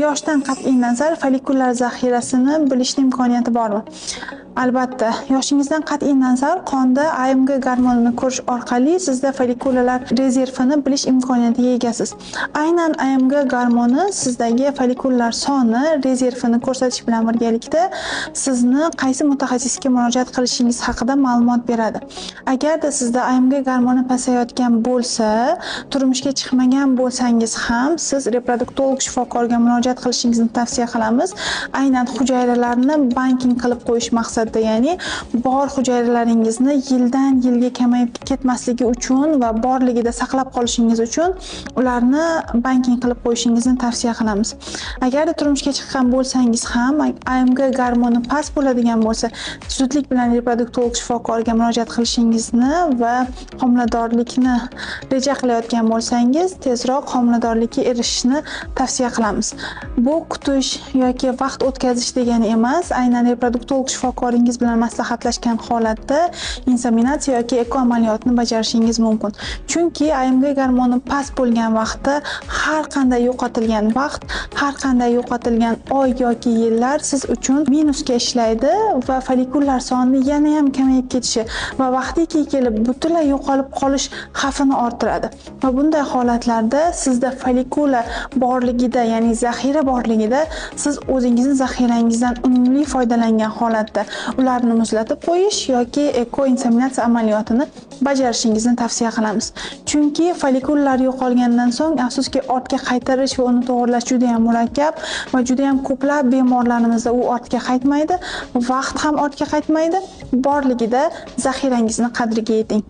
Yoshdan qat'iy nazar follikullar zaxirasini bilishning imkoniyati bormi? Albatta, yoshingizdan qat'iy nazar qonda AMG gormonini ko'rish orqali sizda follikullar rezervini bilish imkoniyatiga egasiz. Aynan AMG gormoni sizdagi follikullar soni rezervini ko'rsatish bilan birgalikda sizni qaysi mutaxassisga murojaat qilishingiz haqida ma'lumot beradi. Agarda sizda AMG gormoni pasayotgan bo'lsa, turmushga chiqmagan bo'lsangiz ham siz reproduktolog shifokorga murojaat qilishingizni tavsiya qilamiz. Aynan hujayralarni banking qilib qo'yish maqsadida, ya'ni bor hujayralaringizni yildan yilga kamayib ketmasligi uchun va borligida saqlab qolishingiz uchun ularni banking qilib qo'yishingizni tavsiya qilamiz. Agar turmushga chiqqan bo'lsangiz ham AMG gormoni past bo'ladigan bo'lsa, zudlik bilan reproduktolog shifokorga murojaat qilishingizni va homiladorlikni reja qilayotgan bo'lsangiz, tezroq homiladorlikka erishishni tavsiya qilamiz. Bu kutish yoki vaqt o'tkazish degani emas, aynan reproduktolog shifokoringiz bilan maslahatlashgan holatda inseminatsiya yoki eko amaliyotni bajarishingiz mumkin. Chunki AMG gormoni past bo'lgan vaqtda har qanday yo'qotilgan vaqt, har qanday yo'qotilgan oy yoki yillar siz uchun minusga ishlaydi va follikullar soni yana ham kamayib ketishi va vaqtiki kelib butunlay yo'qolib qolish xavfini orttiradi. Va bunday holatlarda sizda follikula borligida, ya'ni zaxira borligida siz o'zingizning zaxirangizdan unumli foydalangan holatda ularni muzlatib qo'yish yoki eko inseminatsiya amaliyotini bajarishingizni tavsiya qilamiz. Chunki follikullar yo'qolgandan so'ng afsuski ortga qaytarish va uni to'g'irlash juda ham murakkab va juda ham ko'plab bemorlarimizda u ortga qaytmaydi, vaqt ham ortga qaytmaydi. Borligida zaxirangizni qadriga yeting.